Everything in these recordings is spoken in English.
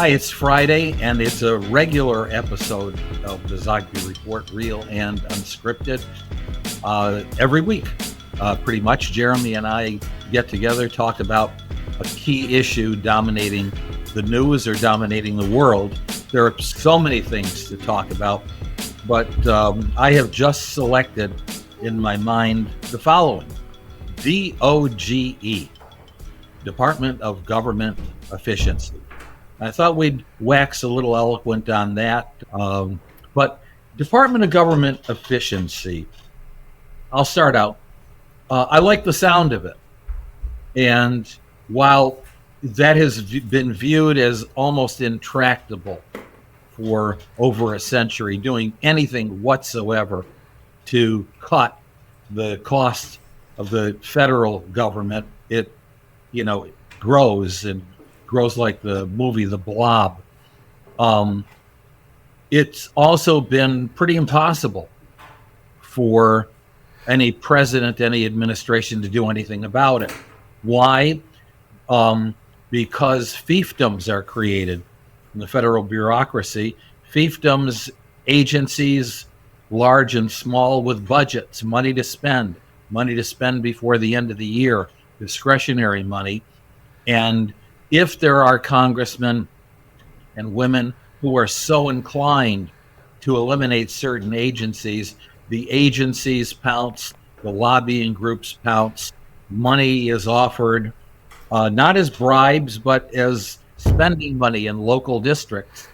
Hi, it's Friday, and it's a regular episode of the Zogby Report, real and unscripted, every week. Pretty much, Jeremy and I get together, talk about a key issue dominating the news or dominating the world. There are so many things to talk about, but I have just selected in my mind the following: DOGE, Department of Government Efficiency. I thought we'd wax a little eloquent on that, but Department of Government Efficiency, I'll start out. I like the sound of it. And while that has been viewed as almost intractable for over a century, doing anything whatsoever to cut the cost of the federal government, it grows and grows like the movie The Blob. It's also been pretty impossible for any president, any administration to do anything about it. Why? Because fiefdoms are created in the federal bureaucracy. Fiefdoms, agencies, large and small, with budgets, money to spend before the end of the year, discretionary money. And if there are congressmen and women who are so inclined to eliminate certain agencies, the agencies pounce, the lobbying groups pounce, money is offered, not as bribes, but as spending money in local districts.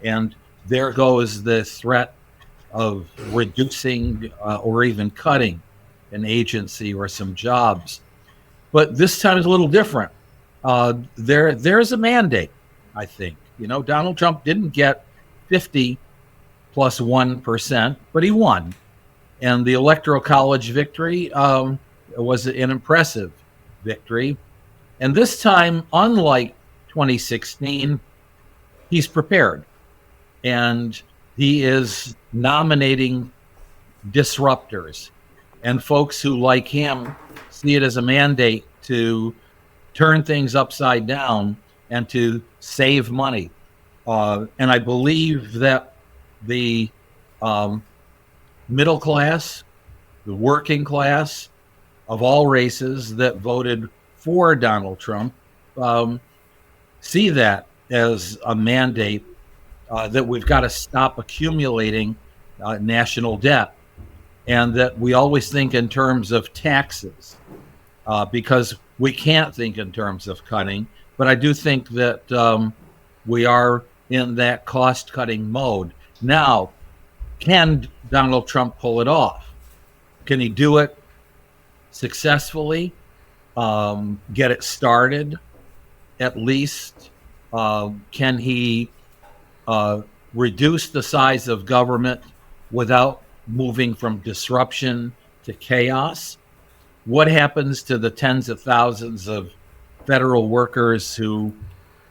And there goes the threat of reducing or even cutting an agency or some jobs. But this time is a little different. There's a mandate, I think. Donald Trump didn't get 50 plus 1%, but he won. And the Electoral College victory was an impressive victory. And this time, unlike 2016, he's prepared. And he is nominating disruptors. And folks who, like him, see it as a mandate to turn things upside down and to save money. And I believe that the middle class, the working class of all races that voted for Donald Trump, see that as a mandate that we've got to stop accumulating national debt, and that we always think in terms of taxes, because we can't think in terms of cutting. But I do think that we are in that cost-cutting mode. Now, can Donald Trump pull it off? Can he do it successfully? Get it started, at least? Can he reduce the size of government without moving from disruption to chaos? What happens to the tens of thousands of federal workers who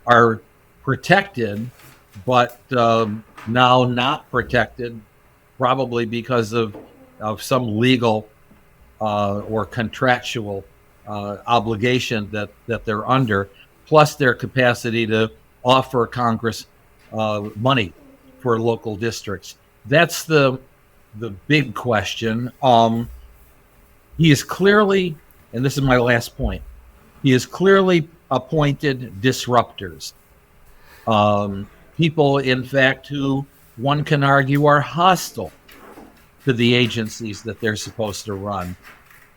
are protected, but now not protected, probably because of some legal or contractual obligation that they're under, plus their capacity to offer Congress money for local districts? That's the big question. He is clearly, and this is my last point, he is clearly appointed disruptors. People, in fact, who one can argue are hostile to the agencies that they're supposed to run.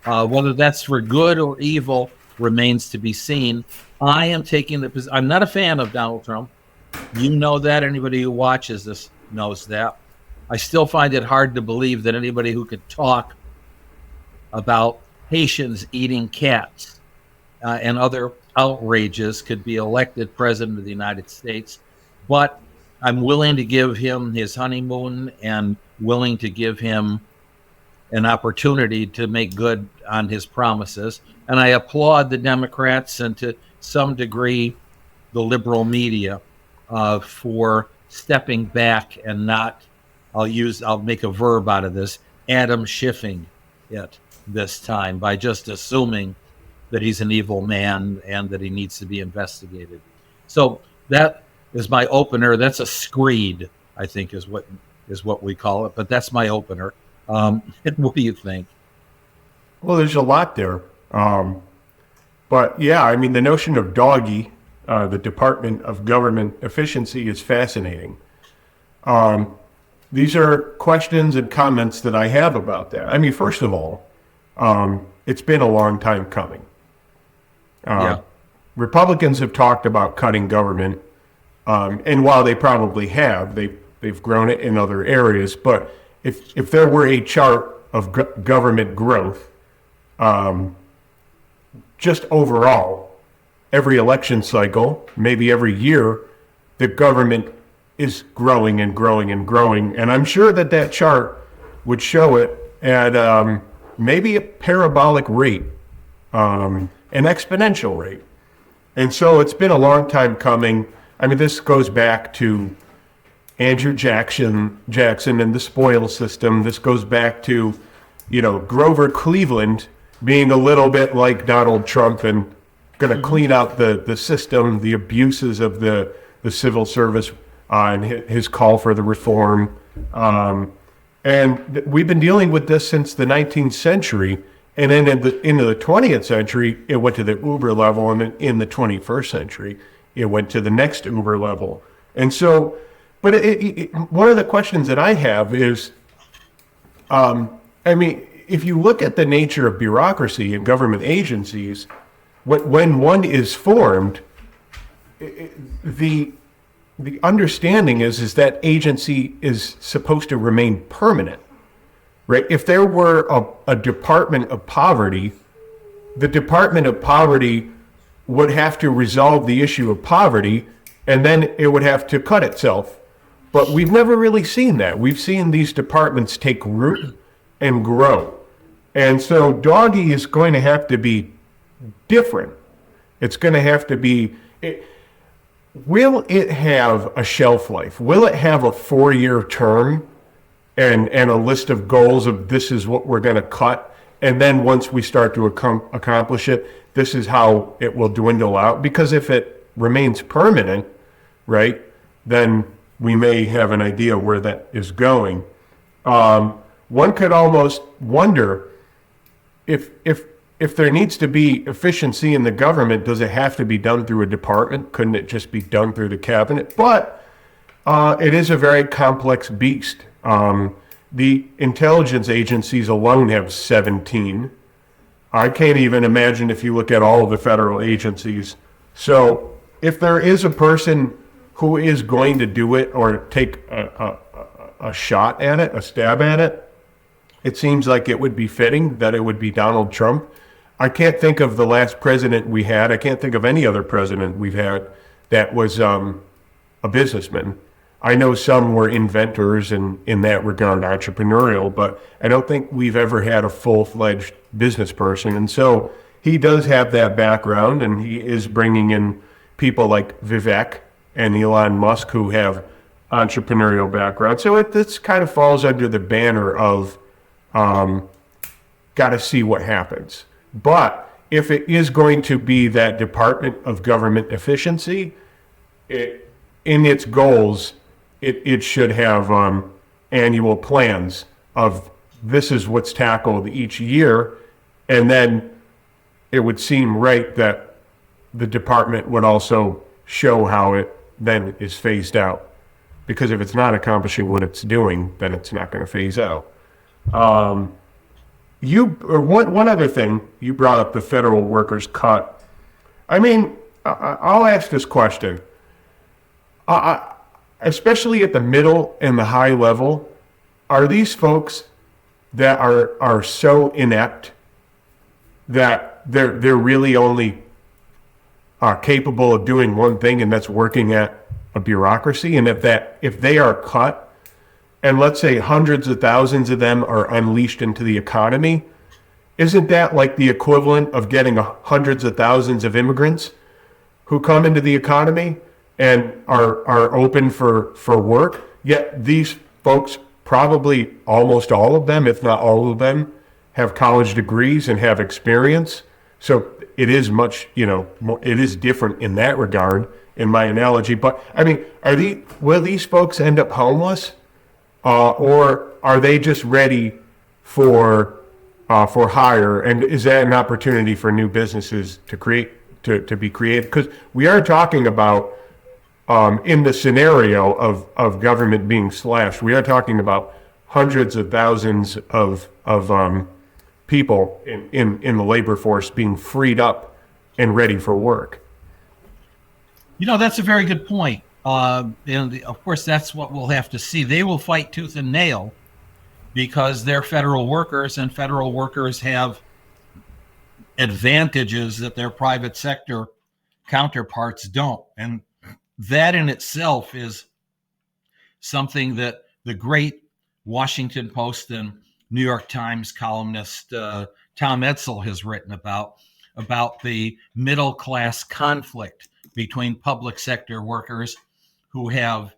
Whether that's for good or evil remains to be seen. I am taking the position. I'm not a fan of Donald Trump. You know that. Anybody who watches this knows that. I still find it hard to believe that anybody who could talk about Haitians eating cats and other outrages could be elected president of the United States. But I'm willing to give him his honeymoon and willing to give him an opportunity to make good on his promises. And I applaud the Democrats and to some degree the liberal media for stepping back and not, I'll make a verb out of this, Adam Schiffing it this time by just assuming that he's an evil man and that he needs to be investigated. So that is my opener. That's a screed, I think, is what we call it. But that's my opener. What do you think? Well, there's a lot there. But yeah, I mean, the notion of DOGE, the Department of Government Efficiency, is fascinating. These are questions and comments that I have about that. I mean, first of all, it's been a long time coming. Yeah. Republicans have talked about cutting government, and while they probably have, they've grown it in other areas. But if there were a chart of government growth, just overall, every election cycle, maybe every year, the government is growing and growing and growing. And I'm sure that chart would show it at maybe a parabolic rate, an exponential rate. And so it's been a long time coming. I mean, this goes back to Andrew Jackson and the spoil system. This goes back to, Grover Cleveland being a little bit like Donald Trump and going to clean out the system, the abuses of the civil service, and his call for the reform. And we've been dealing with this since the 19th century. And then into the 20th century, it went to the uber level. And then in the 21st century, it went to the next uber level. And so, but one of the questions that I have is, if you look at the nature of bureaucracy and government agencies, when one is formed, the understanding is that agency is supposed to remain permanent, right? If there were a Department of Poverty, the Department of Poverty would have to resolve the issue of poverty, and then it would have to cut itself. But we've never really seen that. We've seen these departments take root and grow. And so DOGE is going to have to be different. It's going to have to be... Will it have a shelf life? Will it have a 4-year term and a list of goals of this is what we're going to cut? And then once we start to accomplish it, this is how it will dwindle out. Because if it remains permanent, right, then we may have an idea where that is going. One could almost wonder if there needs to be efficiency in the government, does it have to be done through a department? Couldn't it just be done through the cabinet? But it is a very complex beast. The intelligence agencies alone have 17. I can't even imagine if you look at all of the federal agencies. So if there is a person who is going to do it or take a shot at it, a stab at it, it seems like it would be fitting that it would be Donald Trump. I can't think of the last president we had. I can't think of any other president we've had that was a businessman. I know some were inventors and in that regard entrepreneurial, but I don't think we've ever had a full-fledged business person. And so he does have that background, and he is bringing in people like Vivek and Elon Musk who have entrepreneurial background. So this kind of falls under the banner of got to see what happens. But if it is going to be that Department of Government Efficiency, in its goals, it should have annual plans of this is what's tackled each year, and then it would seem right that the department would also show how it then is phased out. Because if it's not accomplishing what it's doing, then it's not going to phase out. One other thing, you brought up the federal workers cut. I mean, I'll ask this question. Especially at the middle and the high level, are these folks that are so inept that they're really only capable of doing one thing, and that's working at a bureaucracy? And if they are cut, and let's say hundreds of thousands of them are unleashed into the economy, isn't that like the equivalent of getting hundreds of thousands of immigrants who come into the economy and are open for work? Yet these folks, probably almost all of them, if not all of them, have college degrees and have experience. So it is much, it is different in that regard. in my analogy. But I mean, will these folks end up homeless, or are they just ready for hire? And is that an opportunity for new businesses to to be created? Because we are talking about, in the scenario of government being slashed, we are talking about hundreds of thousands of people in the labor force being freed up and ready for work. That's a very good point. And of course, that's what we'll have to see. They will fight tooth and nail because they're federal workers, and federal workers have advantages that their private sector counterparts don't. And that in itself is something that the great Washington Post and New York Times columnist Tom Edsall has written about the middle class conflict between public sector workers who have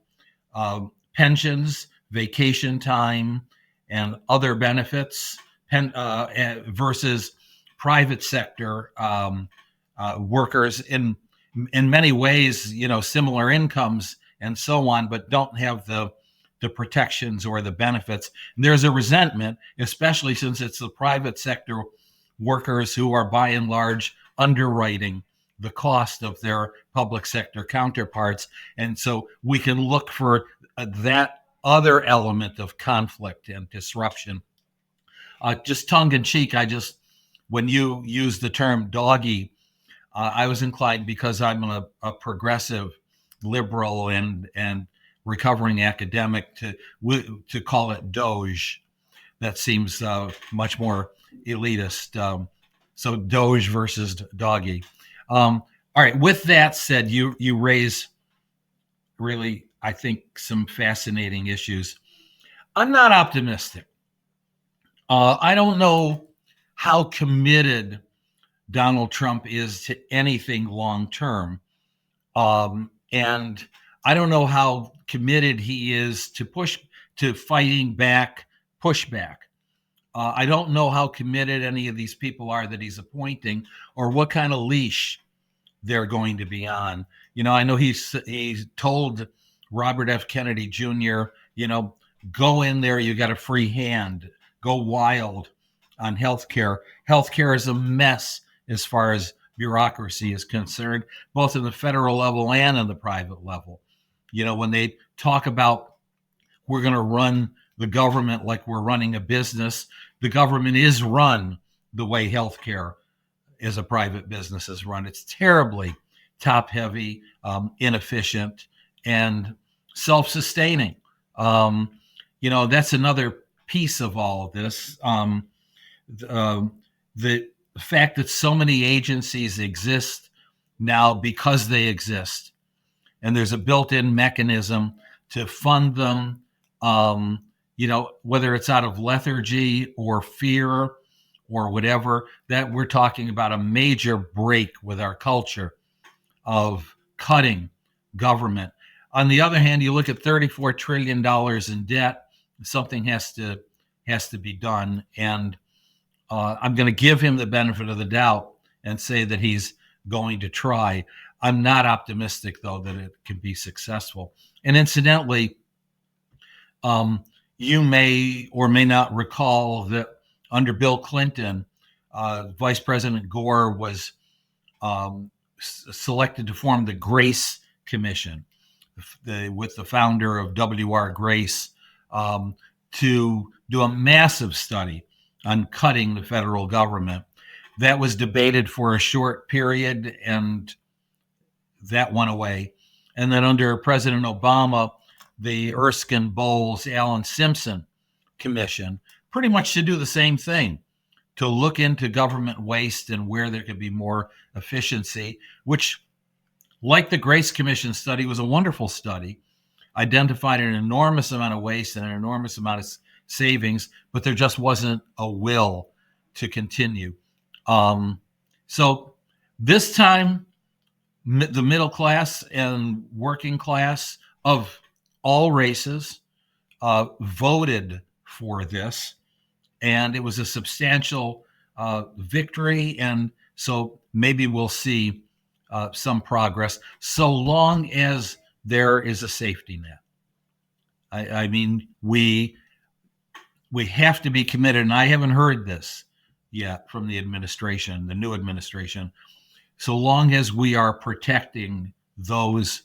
pensions, vacation time, and other benefits versus private sector workers in many ways, similar incomes and so on, but don't have the protections or the benefits. And there's a resentment, especially since it's the private sector workers who are by and large underwriting the cost of their public sector counterparts. And so we can look for that other element of conflict and disruption. Just tongue in cheek, when you use the term doggy, I was inclined, because I'm a progressive liberal and recovering academic, to call it DOGE. That seems much more elitist. So DOGE versus doggy. All right. With that said, you raise really, I think, some fascinating issues. I'm not optimistic. I don't know how committed Donald Trump is to anything long term. And I don't know how committed he is to fighting back pushback. I don't know how committed any of these people are that he's appointing, or what kind of leash they're going to be on. I know he's told Robert F. Kennedy Jr., go in there, you got a free hand, go wild on healthcare. Healthcare is a mess as far as bureaucracy is concerned, both in the federal level and in the private level. When they talk about we're going to run the government like we're running a business, the government is run the way healthcare as a private business is run. It's terribly top heavy, inefficient, and self-sustaining. That's another piece of all of this. The fact that so many agencies exist now because they exist, and there's a built-in mechanism to fund them, whether it's out of lethargy or fear or whatever, that we're talking about a major break with our culture of cutting government. On the other hand, you look at $34 trillion in debt, something has to be done. And I'm going to give him the benefit of the doubt and say that he's going to try. I'm not optimistic, though, that it can be successful. And incidentally, you may or may not recall that under Bill Clinton, Vice President Gore was selected to form the Grace Commission with the founder of W.R. Grace to do a massive study on cutting the federal government. That was debated for a short period, and that went away. And then under President Obama, the Erskine Bowles, Alan Simpson Commission, pretty much to do the same thing, to look into government waste and where there could be more efficiency, which, like the Grace Commission study, was a wonderful study, identified an enormous amount of waste and an enormous amount of savings, but there just wasn't a will to continue. So this time, the middle class and working class of all races voted for this, and it was a substantial victory. And so maybe we'll see some progress, so long as there is a safety net. I mean, we have to be committed, and I haven't heard this yet from the administration, the new administration. So long as we are protecting those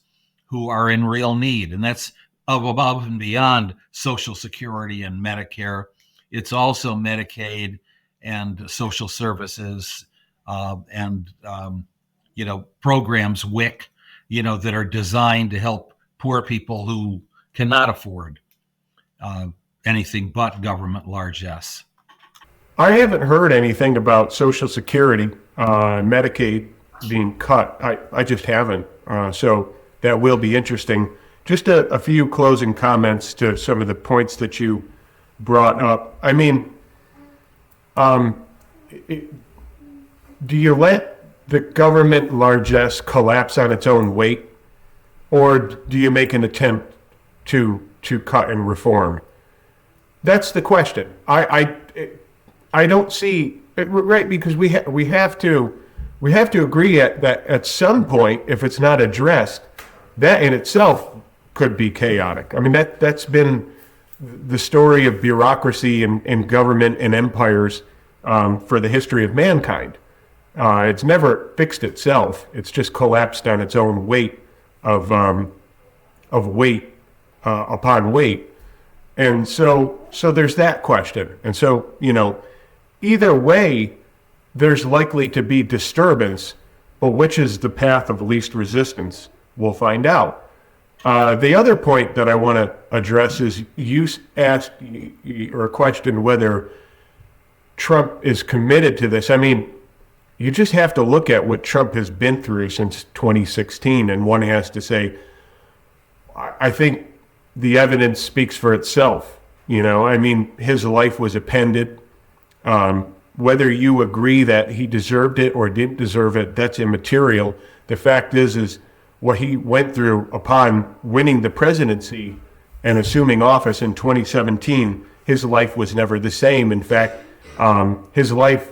who are in real need, and that's above and beyond Social Security and Medicare. It's also Medicaid and social services and programs, WIC, that are designed to help poor people who cannot afford anything but government largesse. I haven't heard anything about Social Security, Medicaid being cut. I just haven't. So that will be interesting. Just a few closing comments to some of the points that you brought up. I mean, do you let the government largesse collapse on its own weight, or do you make an attempt to cut and reform? That's the question. I don't see right, because we have to agree that at some point, if it's not addressed, that in itself could be chaotic. I mean, that's been the story of bureaucracy and government and empires for the history of mankind. It's never fixed itself. It's just collapsed on its own weight of weight upon weight. And so there's that question. And so, either way, there's likely to be disturbance, but which is the path of least resistance? We'll find out. The other point that I want to address is you asked or questioned whether Trump is committed to this. I mean, you just have to look at what Trump has been through since 2016, and one has to say, I think the evidence speaks for itself. I mean, his life was appended. Whether you agree that he deserved it or didn't deserve it, that's immaterial. The fact is what he went through upon winning the presidency and assuming office in 2017, his life was never the same. In fact, his life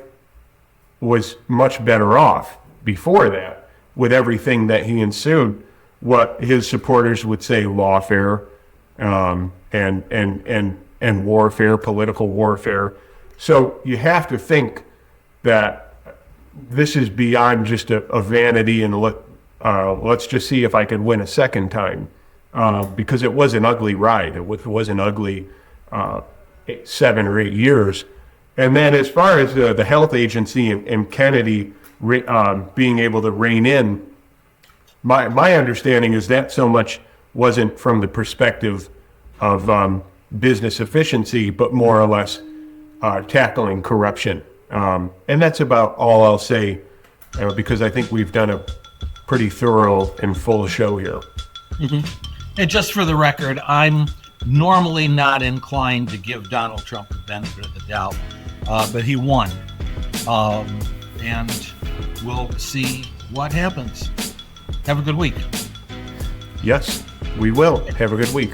was much better off before that, with everything that he ensued, what his supporters would say lawfare, and warfare, political warfare. So you have to think that this is beyond just a vanity and let's just see if I can win a second time, because it was an ugly ride. It was an ugly 7 or 8 years. And then as far as the health agency and Kennedy being able to rein in, my understanding is that so much wasn't from the perspective of business efficiency, but more or less tackling corruption. And that's about all I'll say, because I think we've done a pretty thorough and full show here. Mm-hmm. And just for the record, I'm normally not inclined to give Donald Trump the benefit of the doubt, but he won. And we'll see what happens. Have a good week. Yes, we will. Have a good week.